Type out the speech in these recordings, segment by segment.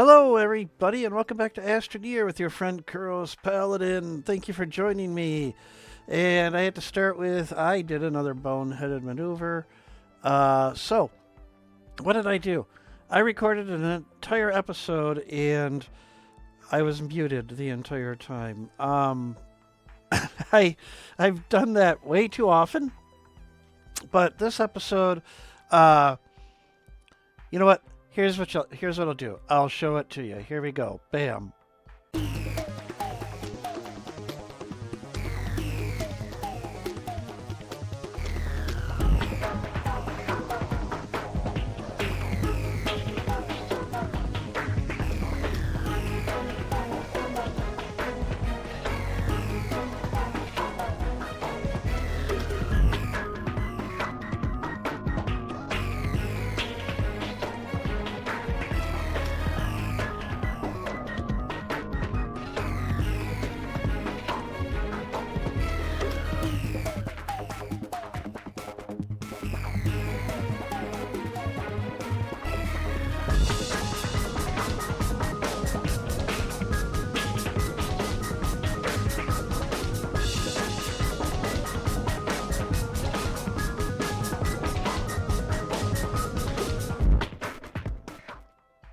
Hello, everybody, and welcome back to Astroneer with your friend Kuros Paladin. Thank you for joining me. And I had to start with I did another boneheaded maneuver. So, what did I do? I recorded an entire episode and I was muted the entire time. I I've done that way too often, but this episode, uh, you know what? Here's what I'll do. I'll show it to you. Here we go. Bam.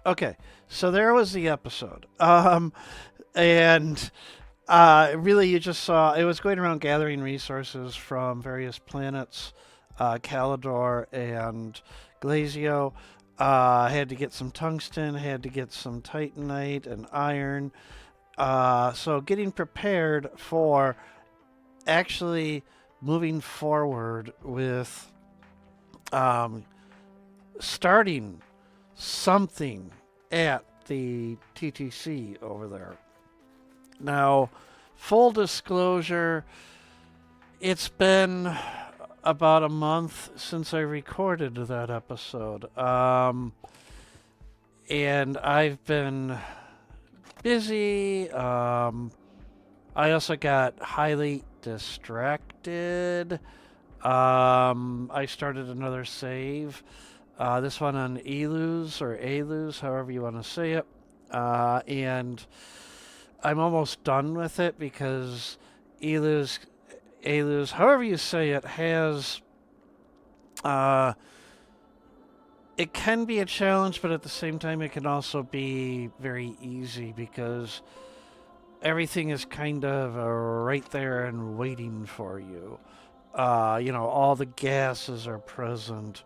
Okay, so there was the episode. And really, you just saw it was going around gathering resources from various planets, Calidor and Glazio. Had to get some tungsten, had to get some titanite and iron. So getting prepared for actually moving forward with um, starting something at the TTC over there. Now, full disclosure, it's been about a month since I recorded that episode. And I've been busy. I also got highly distracted. I started another save. This one on Elus or Alus, however you want to say it. And I'm almost done with it because Elus, Alus, however you say it, has. Uh, it can be a challenge, but at the same time, it can also be very easy because everything is kind of right there and waiting for you. All the gases are present,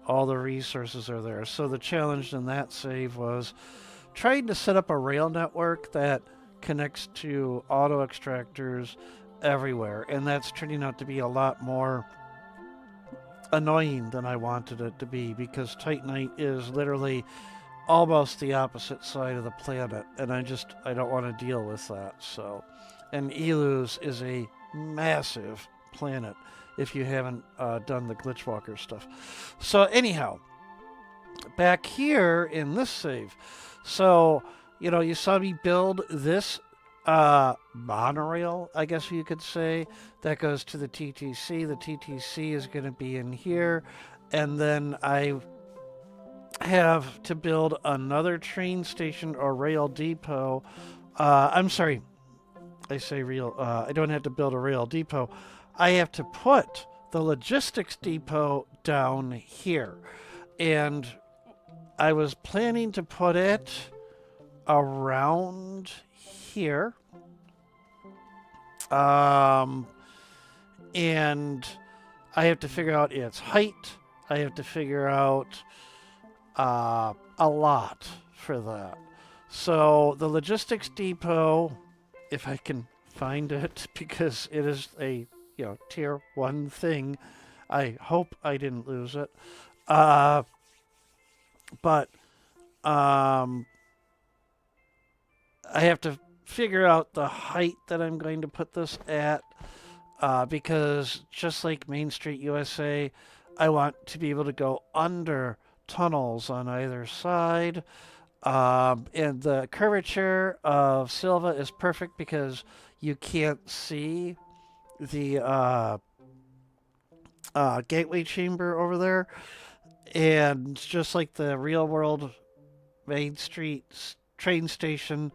all the resources are there. So the challenge in that save was trying to set up a rail network that connects to auto extractors everywhere, and that's turning out to be a lot more annoying than I wanted it to be because Titanite is literally almost the opposite side of the planet, and I don't want to deal with that. So, and Elus is a massive planet if you haven't done the Glitchwalker stuff. So anyhow, back here in this save, so you saw me build this monorail, I guess you could say, that goes to the TTC. The TTC is going to be in here, and then I have to build another train station or rail depot. I'm sorry, I say real. I don't have to build a rail depot. I have to put the logistics depot down here, and I was planning to put it around here. And I have to figure out its height. I have to figure out a lot for that. So the logistics depot, if I can find it, because it is a tier 1 thing. I hope I didn't lose it. But I have to figure out the height that I'm going to put this at because just like Main Street USA, I want to be able to go under tunnels on either side. And the curvature of Silva is perfect because you can't see the gateway chamber over there. And just like the real world Main Street train station,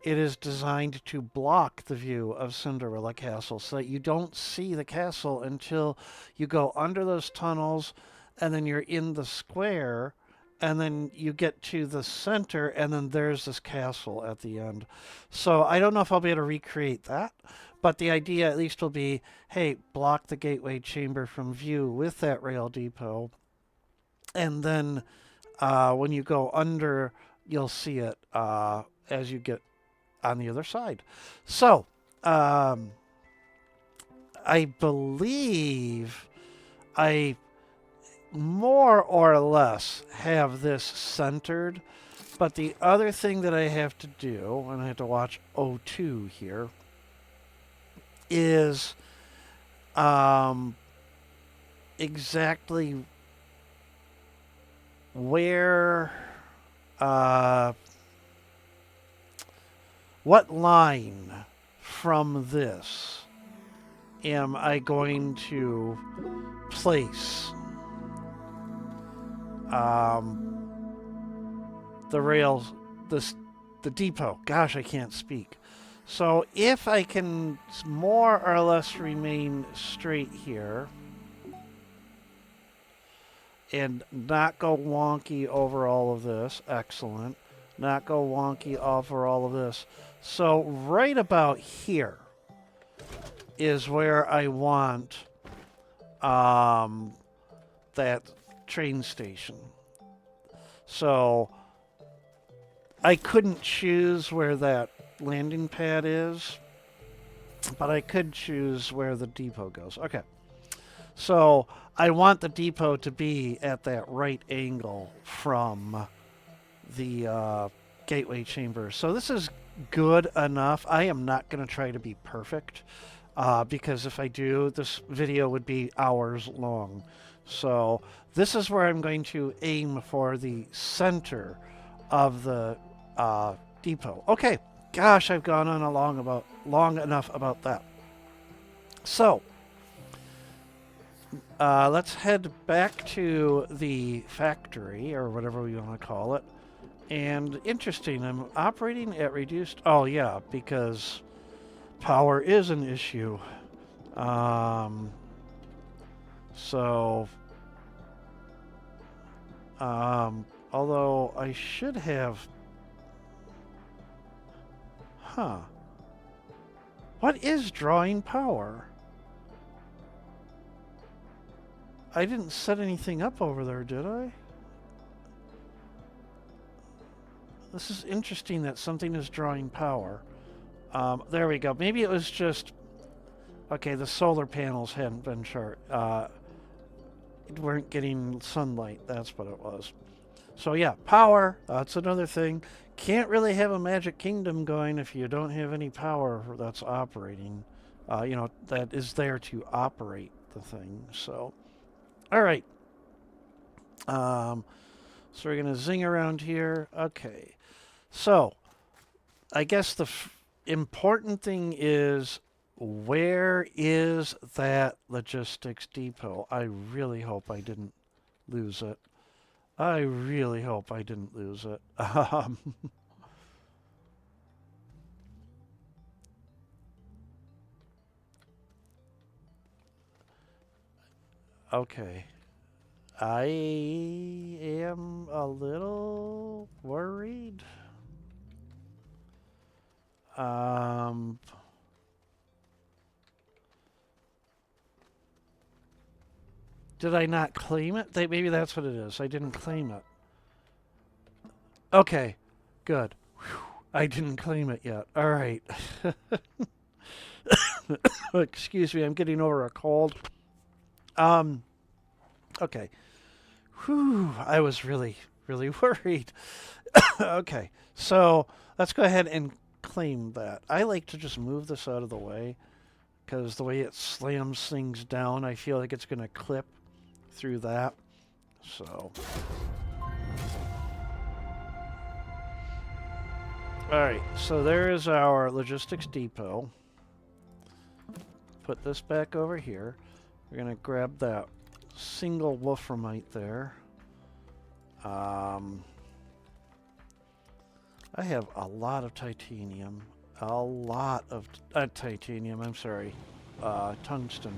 it is designed to block the view of Cinderella Castle so that you don't see the castle until you go under those tunnels and then you're in the square and then you get to the center and then there's this castle at the end. So I don't know if I'll be able to recreate that, but the idea at least will be, hey, block the gateway chamber from view with that rail depot. And then when you go under, you'll see it as you get on the other side. So, I believe I more or less have this centered, but the other thing that I have to do, and I have to watch O2 here, is exactly where what line from this am I going to place the rails, the depot? Gosh, I can't speak. So if I can more or less remain straight here and not go wonky over all of this, excellent. Not go wonky over all of this. So right about here is where I want that train station. So I couldn't choose where that landing pad is, but I could choose where the depot goes. Okay. So I want the depot to be at that right angle from the gateway chamber. So this is good enough. I am not going to try to be perfect because if I do, this video would be hours long. So this is where I'm going to aim for the center of the depot. Okay, gosh, I've gone on long enough about that. So let's head back to the factory, or whatever we want to call it. And interesting, I'm operating at reduced... Oh, yeah, because power is an issue. Although I should have... Huh. What is drawing power? I didn't set anything up over there, did I? This is interesting that something is drawing power. There we go. Maybe it was just... Okay, the solar panels hadn't been weren't getting sunlight. That's what it was. So yeah, power. That's another thing. Can't really have a magic kingdom going if you don't have any power that's operating. That is there to operate the thing. So, all right. So we're going to zing around here. Okay. So, I guess the important thing is, where is that logistics depot? I really hope I didn't lose it. I really hope I didn't lose it. Okay. I am a little worried. Did I not claim it? Maybe that's what it is. I didn't claim it. Okay, good. Whew. I didn't claim it yet. All right. Excuse me, I'm getting over a cold. Okay. Whew, I was really, really worried. Okay, so let's go ahead and claim that. I like to just move this out of the way because the way it slams things down, I feel like it's going to clip through that. So, all right, so there is our logistics depot. Put this back over here. We're going to grab that single wolframite there. I have a lot of titanium. A lot of titanium, I'm sorry. Tungsten.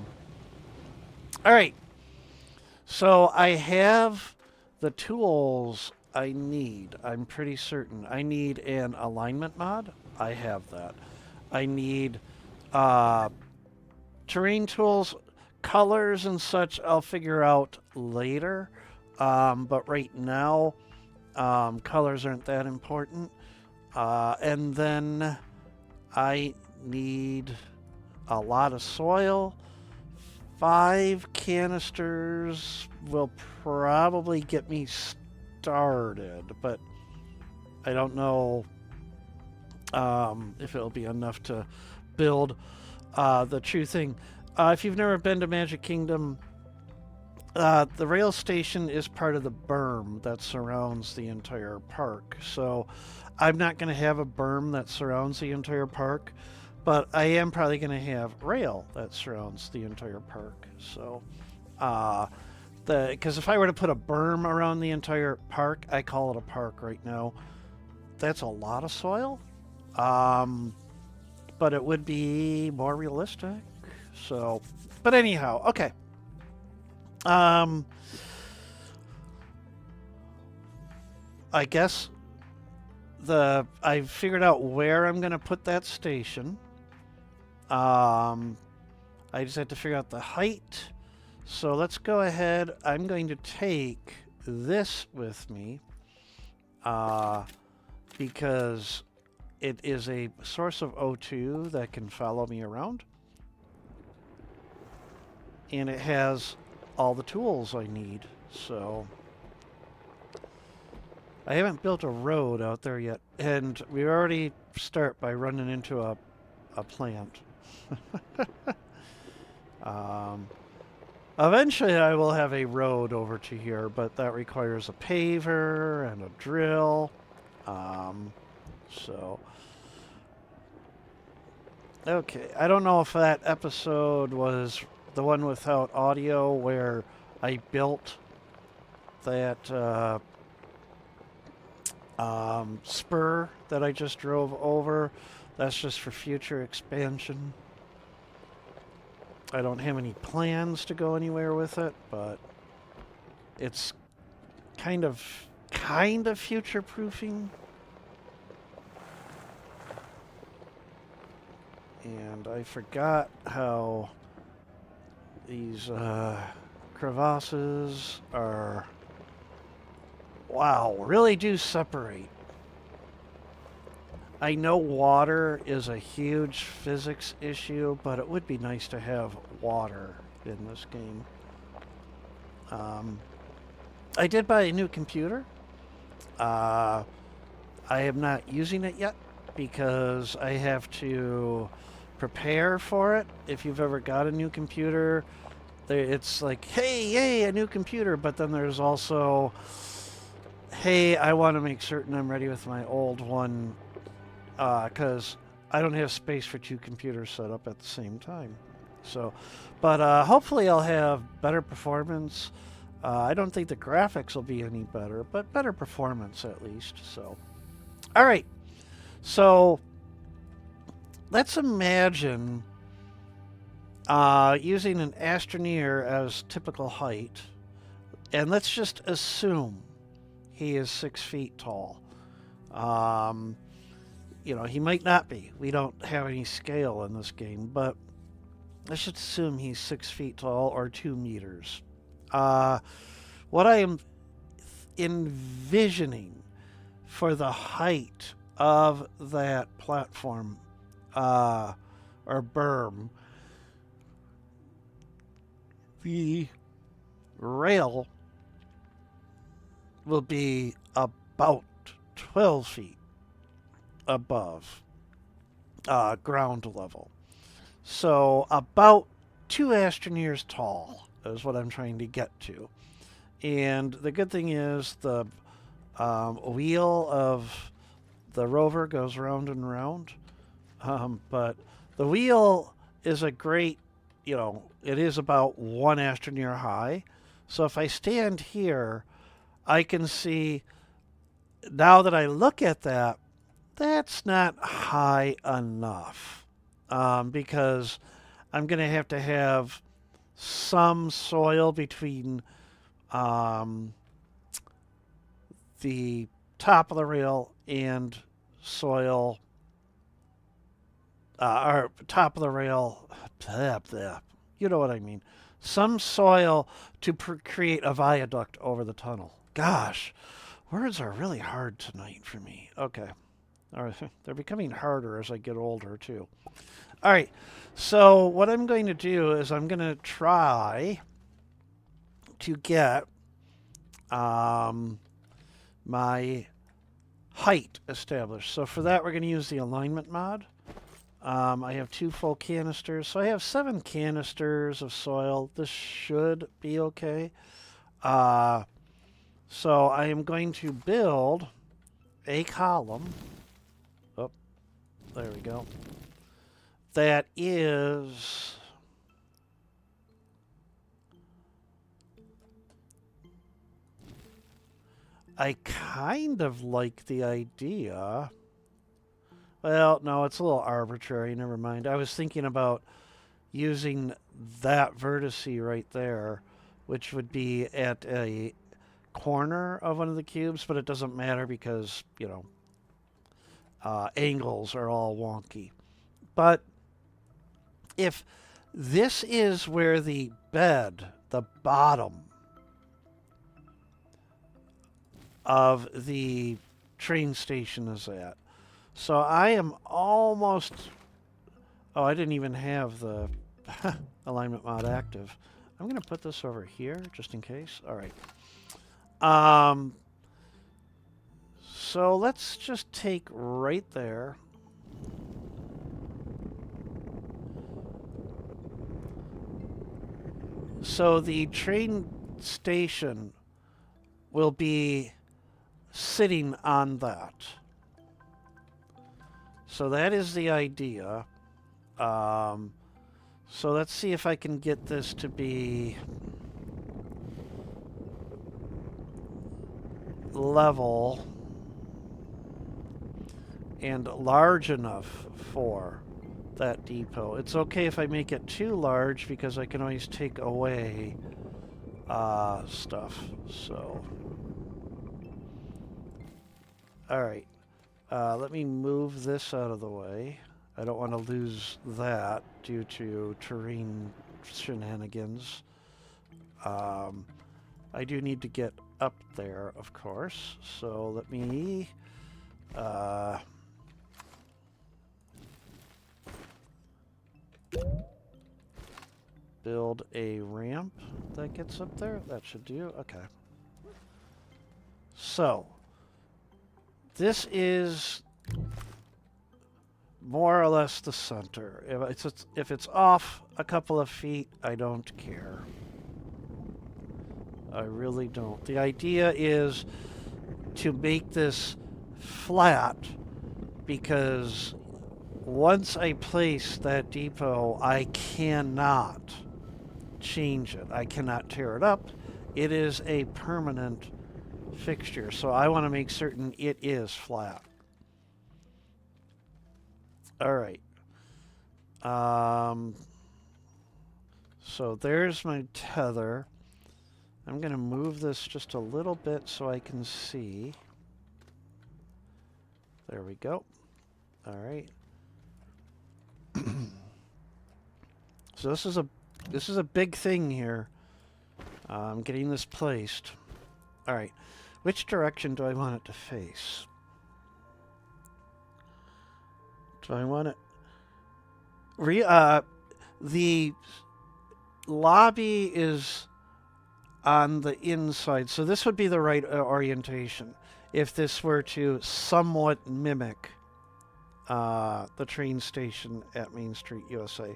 All right. So I have the tools I need. I'm pretty certain. I need an alignment mod. I have that. I need uh, terrain tools, colors and such. I'll figure out later. But right now, colors aren't that important. And then I need a lot of soil. 5 canisters will probably get me started, but I don't know if it'll be enough to build the true thing. If you've never been to Magic Kingdom, the rail station is part of the berm that surrounds the entire park. So I'm not going to have a berm that surrounds the entire park, but I am probably going to have rail that surrounds the entire park. So, because if I were to put a berm around the entire park, I call it a park right now. That's a lot of soil, but it would be more realistic. So, but anyhow, okay. I guess I've figured out where I'm going to put that station. I just have to figure out the height. So let's go ahead. I'm going to take this with me because it is a source of O2 that can follow me around. And it has all the tools I need. So I haven't built a road out there yet. And we already start by running into a plant. Eventually I will have a road over to here, but that requires a paver and a drill. So, okay. I don't know if that episode was the one without audio where I built that spur that I just drove over. That's just for future expansion. I don't have any plans to go anywhere with it, but it's kind of future-proofing. And I forgot how these crevasses are, wow, really do separate. I know water is a huge physics issue, but it would be nice to have water in this game. I did buy a new computer. I am not using it yet because I have to prepare for it. If you've ever got a new computer, it's like, hey, yay, a new computer, but then there's also, hey, I want to make certain I'm ready with my old one, because I don't have space for 2 computers set up at the same time. So, but hopefully I'll have better performance. I don't think the graphics will be any better, but better performance at least. So, all right. So, let's imagine using an Astroneer as typical height, and let's just assume he is 6 feet tall. You know, he might not be. We don't have any scale in this game, but let's just assume he's 6 feet tall or 2 meters. What I am envisioning for the height of that platform or berm, the rail will be about 12 feet above ground level. So about 2 Astroneers tall is what I'm trying to get to. And the good thing is the wheel of the rover goes round and round. But the wheel is a great, you know, it is about 1 Astroneer high. So if I stand here, I can see, now that I look at that, That's not high enough because I'm going to have some soil between um, the top of the rail and soil, or top of the rail, blah, blah, you know what I mean. Some soil to create a viaduct over the tunnel. Gosh, words are really hard tonight for me. Okay. All right. They're becoming harder as I get older, too. All right. So, what I'm going to do is I'm going to try to get my height established. So, for that, we're going to use the alignment mod. I have 2 full canisters. So, I have 7 canisters of soil. This should be okay. So, I am going to build a column. Oh, there we go. That is I kind of like the idea. Well, no, it's a little arbitrary. Never mind. I was thinking about using that vertice right there, which would be at a corner of one of the cubes, but it doesn't matter because, angles are all wonky. But if this is where the bed, the bottom of the train station is at. So I am almost... Oh, I didn't even have the alignment mod active. I'm going to put this over here just in case. All right. So let's just take right there. So the train station will be sitting on that. So that is the idea. So let's see if I can get this to be level and large enough for that depot. It's okay if I make it too large because I can always take away stuff. So, all right. Let me move this out of the way. I don't want to lose that due to terrain shenanigans. I do need to get up there, of course. So let me build a ramp that gets up there. That should do. Okay. So this is more or less the center. If it's off a couple of feet, I don't care. I really don't. The idea is to make this flat because once I place that depot, I cannot change it. I cannot tear it up. It is a permanent fixture, so I want to make certain it is flat. All right. So there's my tether. I'm going to move this just a little bit so I can see. There we go. All right. So this is a big thing here. I'm getting this placed. All right. Which direction do I want it to face? Do I want it... the lobby is on the inside, so this would be the right orientation if this were to somewhat mimic the train station at Main Street, USA.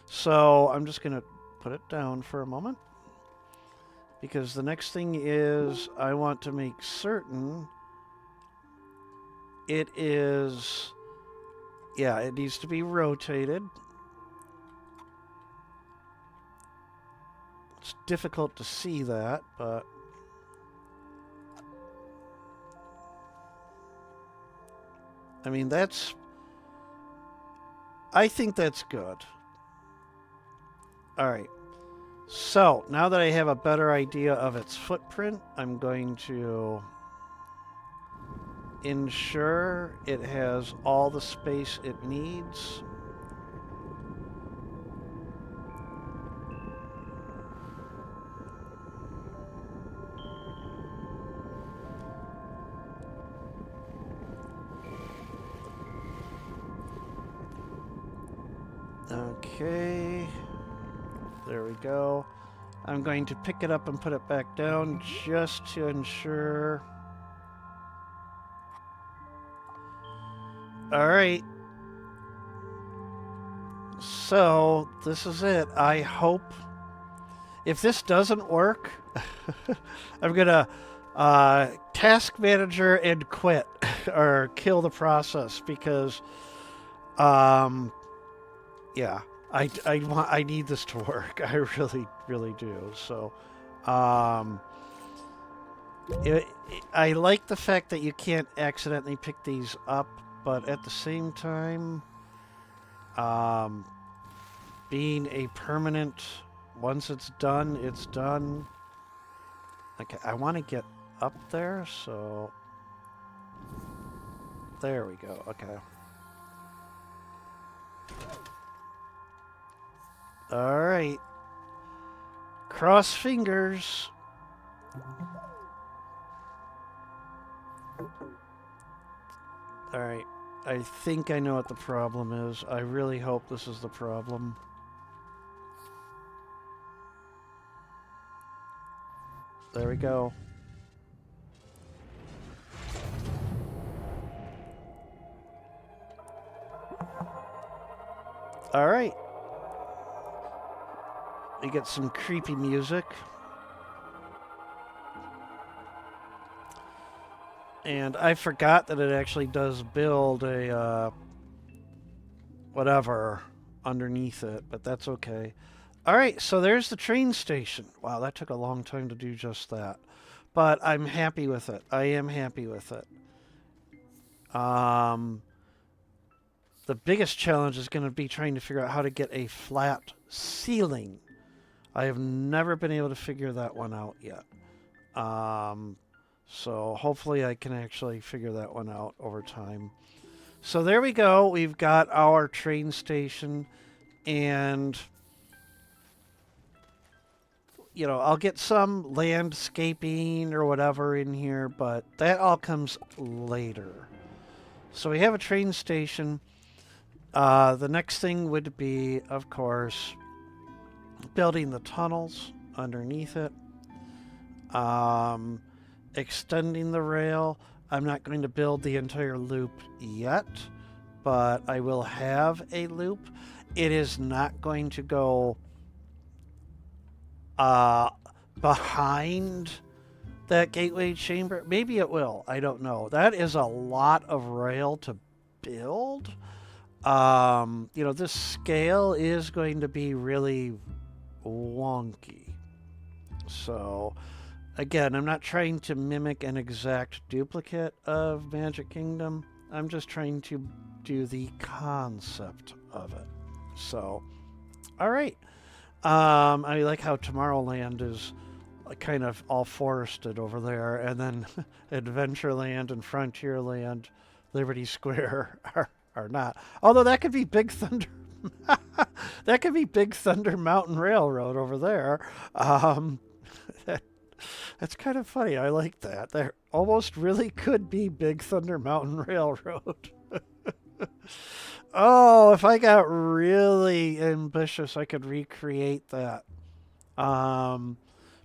So I'm just going to put it down for a moment because the next thing is I want to make certain it is... Yeah, it needs to be rotated. It's difficult to see that, but... I mean, I think that's good. All right. So now that I have a better idea of its footprint, I'm going to ensure it has all the space it needs. Okay. There we go. I'm going to pick it up and put it back down just to ensure. All right. So this is it. I hope if this doesn't work, I'm gonna task manager and quit or kill the process because, yeah, I need this to work. I really do. So, um, I like the fact that you can't accidentally pick these up, but at the same time, being a permanent, once it's done, it's done. Okay, I want to get up there, so there we go. Okay. All right. Cross fingers. All right. I think I know what the problem is. I really hope this is the problem. There we go. All right. We get some creepy music. And I forgot that it actually does build a whatever underneath it, but that's okay. All right, so there's the train station. Wow, that took a long time to do just that. But I'm happy with it. I am happy with it. The biggest challenge is going to be trying to figure out how to get a flat ceiling. I have never been able to figure that one out yet. So hopefully I can actually figure that one out over time. So there we go. We've got our train station, and you know, I'll get some landscaping or whatever in here, but that all comes later. So we have a train station. The next thing would be, of course, building the tunnels underneath it, extending the rail. I'm not going to build the entire loop yet, but I will have a loop. It is not going to go behind that gateway chamber. Maybe it will. I don't know. That is a lot of rail to build. You know, this scale is going to be really wonky. So, again, I'm not trying to mimic an exact duplicate of Magic Kingdom. I'm just trying to do the concept of it. So, all right. I like how Tomorrowland is kind of all forested over there, and then Adventureland and Frontierland, Liberty Square are not. Although that could be Big Thunder. That could be Big Thunder Mountain Railroad over there. That's kind of funny. I like that. There almost really could be Big Thunder Mountain Railroad. Oh, if I got really ambitious, I could recreate that.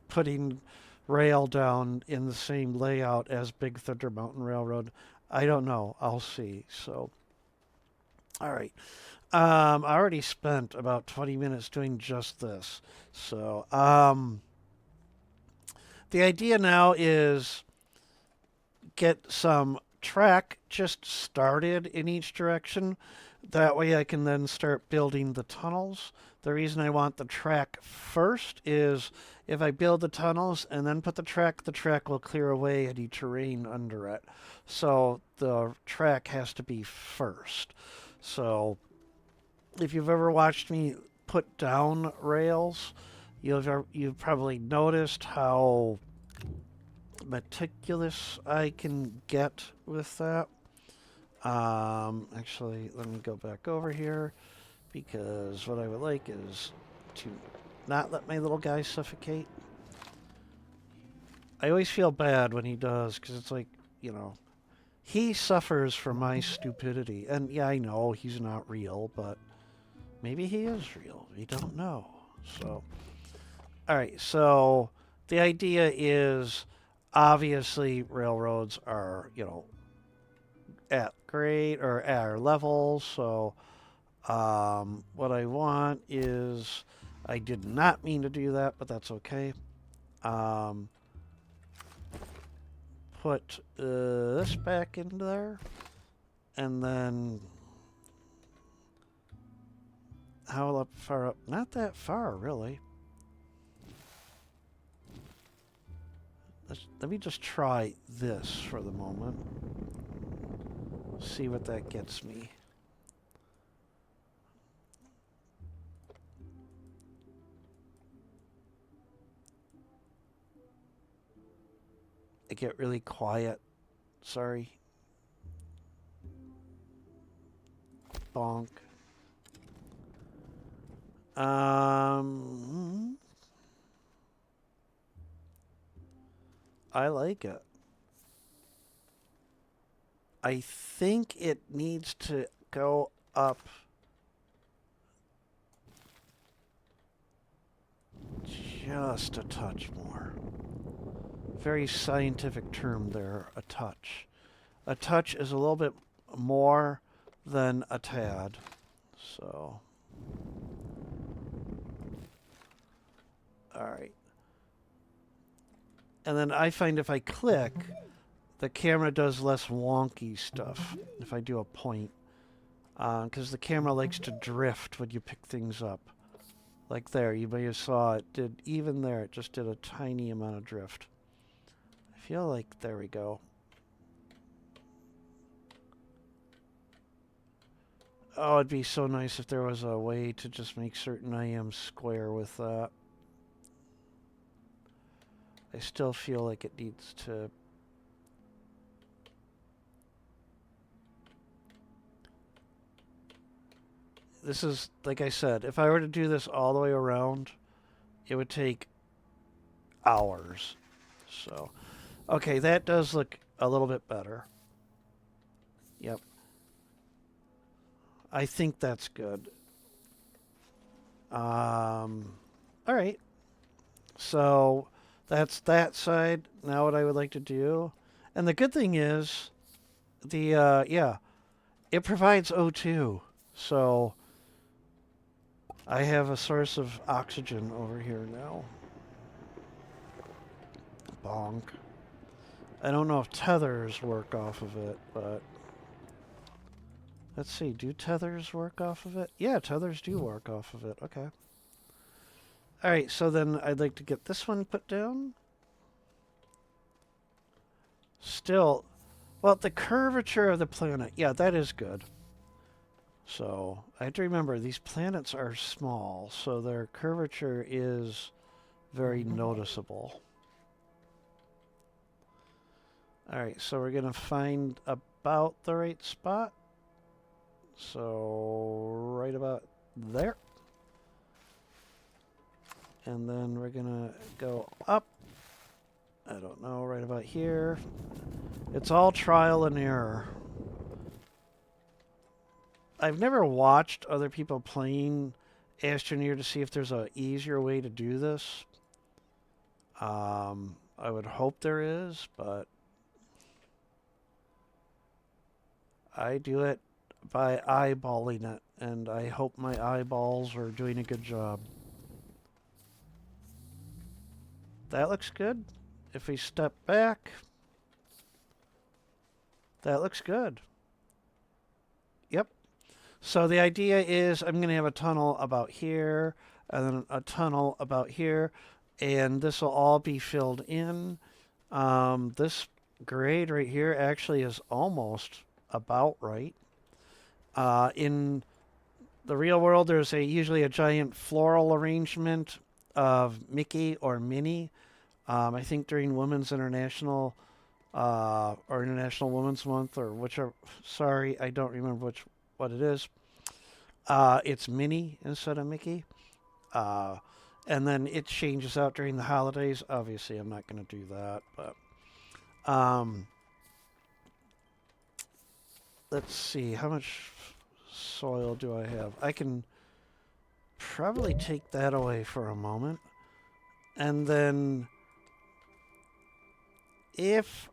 Putting rail down in the same layout as Big Thunder Mountain Railroad. I don't know. I'll see. So, all right. I already spent about 20 minutes doing just this. So, the idea now is get some track just started in each direction. That way I can then start building the tunnels. The reason I want the track first is if I build the tunnels and then put the track will clear away any terrain under it. So the track has to be first. So if you've ever watched me put down rails, you've probably noticed how meticulous I can get with that. Actually, let me go back over here because what I would like is to not let my little guy suffocate. I always feel bad when he does because it's like, you know, he suffers for my stupidity. And yeah, I know he's not real, but maybe he is real. We don't know. So, all right. So the idea is obviously railroads are, you know, at grade or at our level. So what I want is, I did not mean to do that, but that's okay. Um, put this back into there. And then how far up? Not that far, really. Let me just try this for the moment. See what that gets me. I get really quiet. Sorry. Bonk. I like it. I think it needs to go up just a touch more. Very scientific term there, a touch. A touch is a little bit more than a tad. So, all right. And then I find if I click, the camera does less wonky stuff if I do a point. Because the camera likes to drift when you pick things up. Like there, you may have saw it did, even there, it just did a tiny amount of drift. I feel like, there we go. Oh, it'd be so nice if there was a way to just make certain I am square with that. I still feel like it needs to... This is, like I said, if I were to do this all the way around, it would take hours. So, okay, that does look a little bit better. Yep. I think that's good. All right. So that's that side. Now what I would like to do, and the good thing is, yeah, it provides O2. So I have a source of oxygen over here now. Bonk. I don't know if tethers work off of it, but let's see. Do tethers work off of it? Yeah, tethers do work off of it. Okay. All right, so then I'd like to get this one put down. Still, well, the curvature of the planet, yeah, that is good. So I have to remember these planets are small, so their curvature is very noticeable. All right, so we're going to find about the right spot. So right about there. And then we're going to go up. I don't know, right about here. It's all trial and error. I've never watched other people playing Astroneer to see if there's an easier way to do this. I would hope there is, but I do it by eyeballing it, and I hope my eyeballs are doing a good job. That looks good. If we step back, That looks good. Yep. So the idea is I'm going to have a tunnel about here, and then a tunnel about here, and this will all be filled in. This grade right here actually is almost about right. In the real world, there's usually a giant floral arrangement of Mickey or Minnie. I think during Women's International or International Women's Month or whichever. Sorry, I don't remember what it is. It's Minnie instead of Mickey. Uh, and then it changes out during the holidays. Obviously, I'm not going to do that, but let's see. How much soil do I have? I can probably take that away for a moment. And then if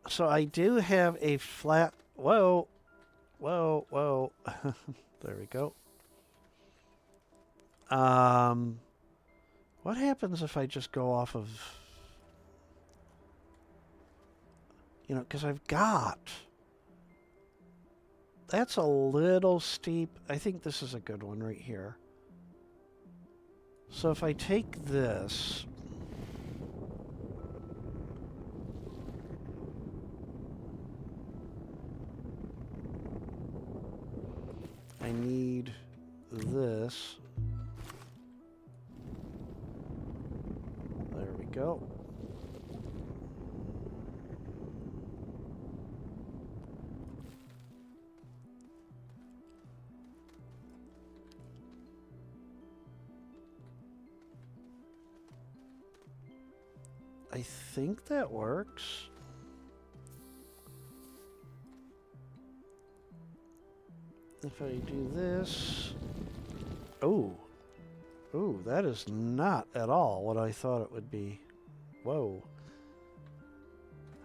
so, I do have a flat. Whoa, whoa, whoa. There we go. What happens if I just go off of, because I've got. That's a little steep. I think this is a good one right here. So if I take this. I need this. There we go. I think that works. If I do this. Oh, that is not at all what I thought it would be. Whoa.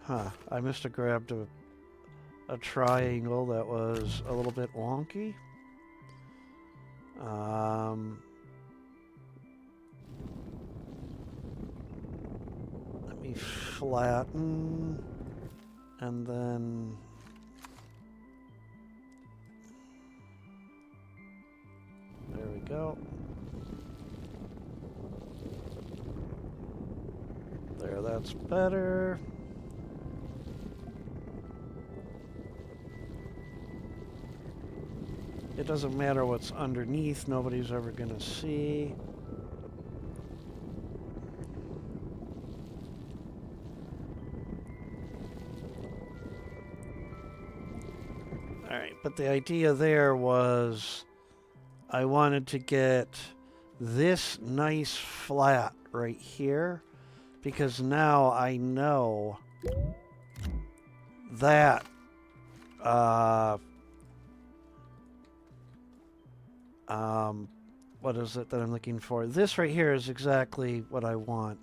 Huh, I must have grabbed a triangle that was a little bit wonky. Let me flatten and then there we go. There, that's better. It doesn't matter what's underneath, nobody's ever going to see. Alright, but the idea there was I wanted to get this nice flat right here because now I know that what is it that I'm looking for? This right here is exactly what I want.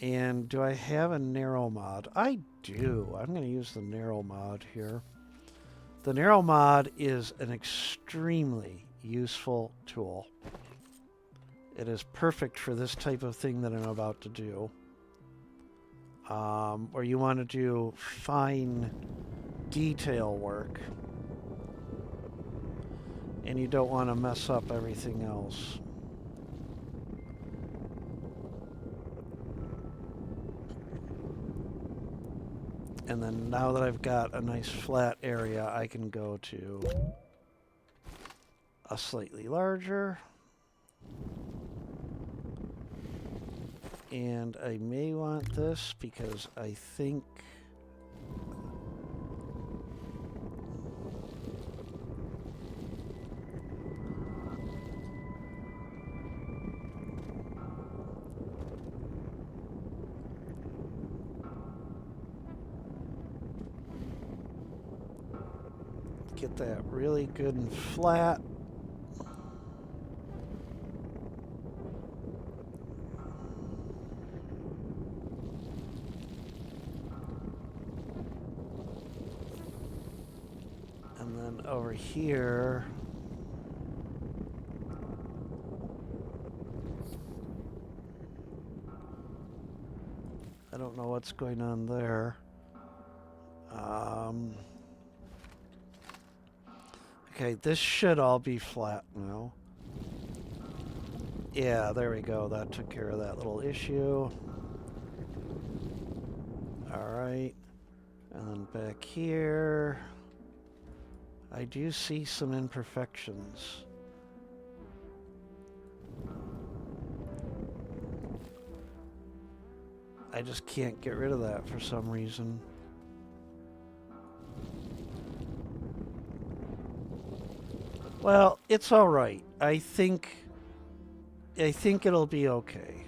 And do I have a narrow mod? I do. I'm going to use the narrow mod here. The narrow mod is an extremely useful tool. It is perfect for this type of thing that I'm about to do. Where you want to do fine detail work. And you don't want to mess up everything else. And then now that I've got a nice flat area, I can go to a slightly larger. And I may want this because I think get that really good and flat. And then over here, I don't know what's going on there. Okay, this should all be flat now. Yeah, there we go. That took care of that little issue. Alright. And then back here, I do see some imperfections. I just can't get rid of that for some reason. Well, it's all right. I think it'll be okay.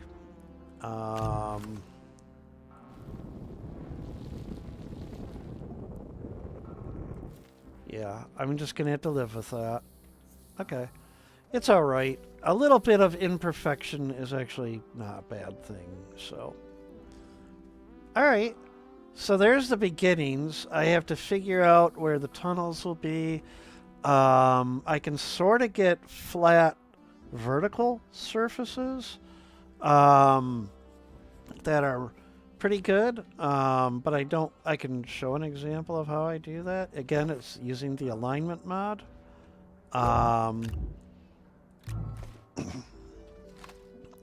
Yeah, I'm just gonna have to live with that. Okay. It's all right. A little bit of imperfection is actually not a bad thing, so. All right. So there's the beginnings. I have to figure out where the tunnels will be. I can sort of get flat vertical surfaces that are pretty good, but I can show an example of how I do that. Again, it's using the alignment mod.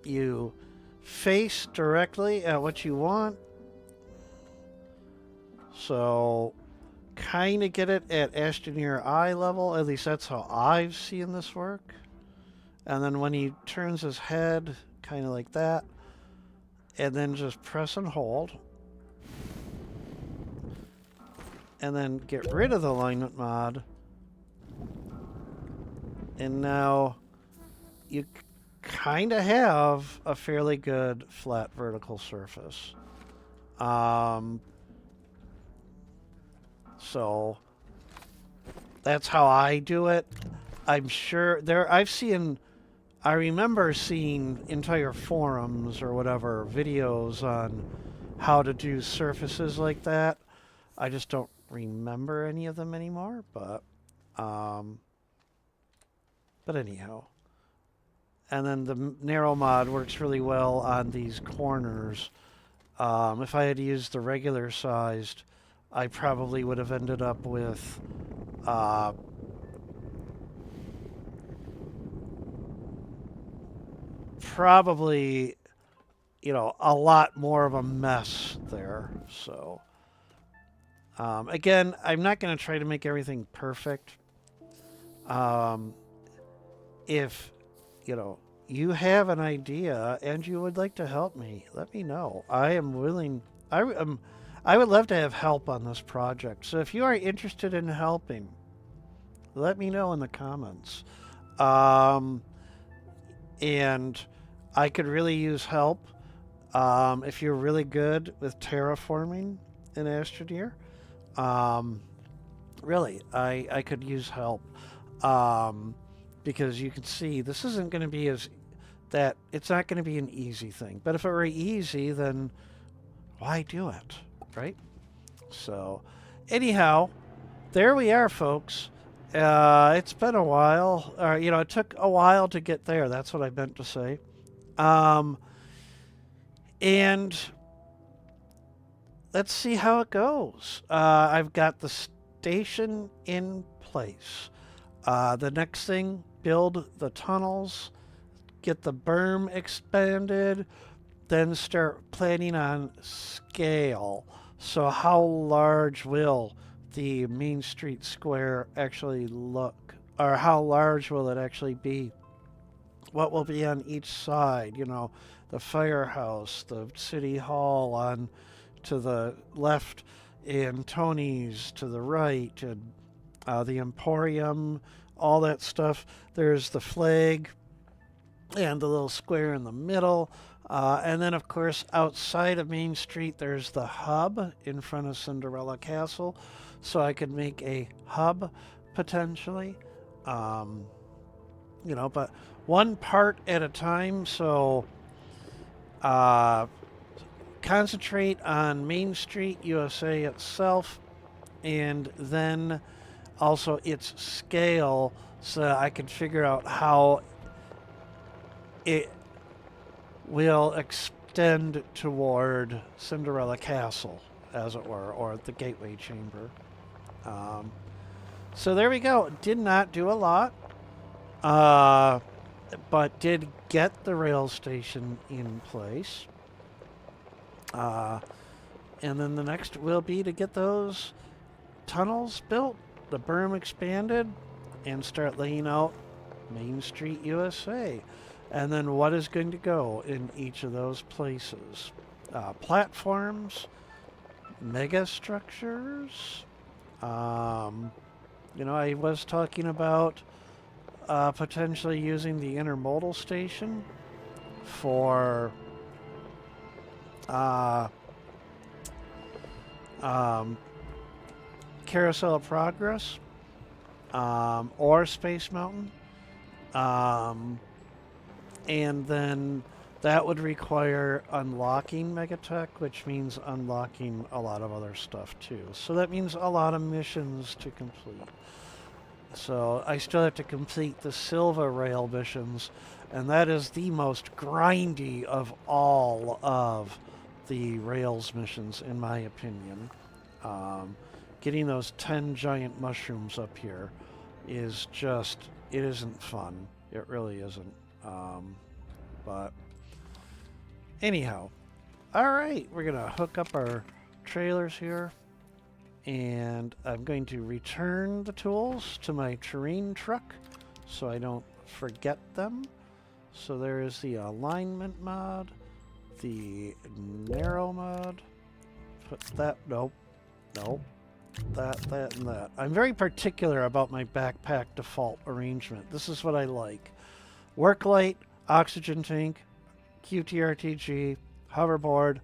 You face directly at what you want. So kind of get it at Astroneer eye level. At least that's how I've seen this work. And then when he turns his head, kind of like that. And then just press and hold. And then get rid of the alignment mod. And now you kind of have a fairly good flat vertical surface. So that's how I do it. I'm sure I remember seeing entire forums or whatever videos on how to do surfaces like that. I just don't remember any of them anymore, but anyhow. And then the narrow mod works really well on these corners. If I had used the regular sized, I probably would have ended up with probably, a lot more of a mess there. So, again, I'm not going to try to make everything perfect. If, you have an idea and you would like to help me, let me know. I am willing. I would love to have help on this project. So if you are interested in helping, let me know in the comments. And I could really use help if you're really good with terraforming in Astroneer. Really, I could use help. Because you can see this isn't going to be it's not going to be an easy thing. But if it were easy, then why do it, right? So, anyhow, there we are, folks. It's been a while. It took a while to get there. That's what I meant to say. And let's see how it goes. I've got the station in place. The next thing, build the tunnels, get the berm expanded, then start planning on scale. So how large will the Main Street Square actually look? Or how large will it actually be? What will be on each side? The firehouse, the city hall on to the left, and Tony's to the right, and the Emporium, all that stuff. There's the flag and the little square in the middle. And then, of course, outside of Main Street, there's the hub in front of Cinderella Castle. So I could make a hub potentially. But one part at a time. So concentrate on Main Street, USA itself, and then also its scale, so that I can figure out how it will extend toward Cinderella Castle, as it were, or the Gateway Chamber. So there we go. Did not do a lot, uh, but did get the rail station in place. Uh, and then the next will be to get those tunnels built, the berm expanded, and start laying out Main Street USA. And then what is going to go in each of those places? Platforms, mega structures. I was talking about potentially using the intermodal station for Carousel of Progress or Space Mountain. And then that would require unlocking Megatech, which means unlocking a lot of other stuff too. So that means a lot of missions to complete. So I still have to complete the Silva Rail missions, and that is the most grindy of all of the Rails missions, in my opinion. Getting those 10 giant mushrooms up here is just, it isn't fun. It really isn't. But anyhow, all right, we're going to hook up our trailers here, and I'm going to return the tools to my terrain truck so I don't forget them. So there is the alignment mod, the narrow mod. Put that, nope, that, and that. I'm very particular about my backpack default arrangement. This is what I like. Work light, oxygen tank, QTRTG, hoverboard,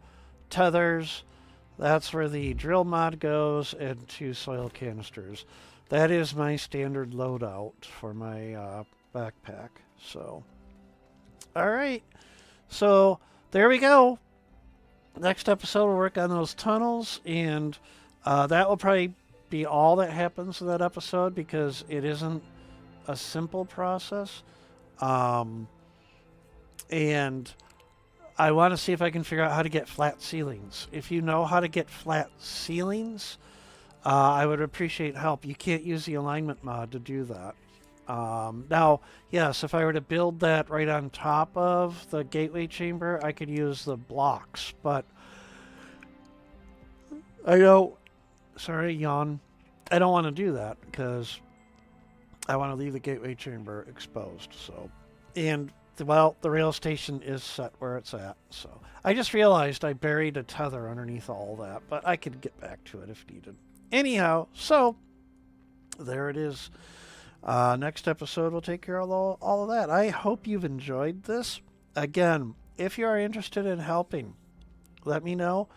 tethers. That's where the drill mod goes, and 2 soil canisters. That is my standard loadout for my backpack. So, all right. So there we go. Next episode we'll work on those tunnels, and that will probably be all that happens in that episode because it isn't a simple process. And I want to see if I can figure out how to get flat ceilings. If you know how to get flat ceilings, I would appreciate help. You can't use the alignment mod to do that. Now, yes, if I were to build that right on top of the gateway chamber, I could use the blocks, but I don't, sorry, yawn. I don't want to do that because I want to leave the gateway chamber exposed. So, and well, the rail station is set where it's at. So I just realized I buried a tether underneath all that, but I could get back to it if needed. Anyhow, so there it is. Next episode will take care of all of that. I hope you've enjoyed this. Again, if you are interested in helping, let me know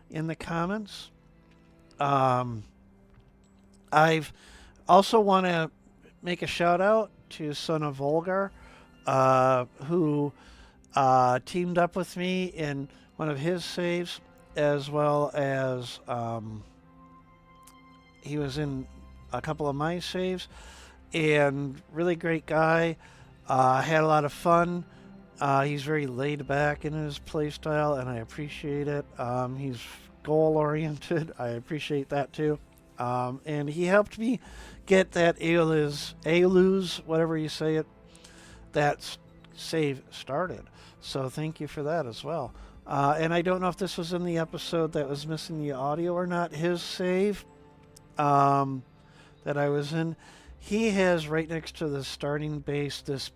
in the comments. I've also want to make a shout out to Son of Volgar, who teamed up with me in one of his saves, as well as he was in a couple of my saves, and really great guy. Had a lot of fun. He's very laid back in his play style, and I appreciate it. He's goal oriented. I appreciate that too. And he helped me get that Aeluz, whatever you say it, that save started. So thank you for that as well. And I don't know if this was in the episode that was missing the audio or not. His save that I was in, he has right next to the starting base this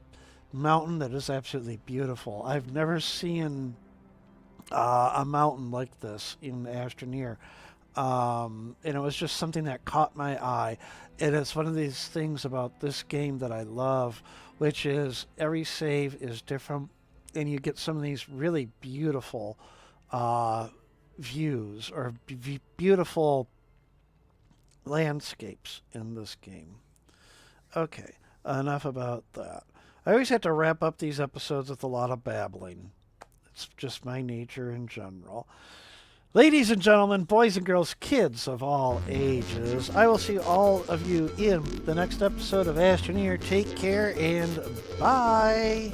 mountain that is absolutely beautiful. I've never seen a mountain like this in Astroneer. And it was just something that caught my eye. And it's one of these things about this game that I love, which is every save is different, and you get some of these really beautiful views or beautiful landscapes in this game. Okay, enough about that. I always have to wrap up these episodes with a lot of babbling. It's just my nature in general. Ladies and gentlemen, boys and girls, kids of all ages, I will see all of you in the next episode of Astroneer. Take care and bye.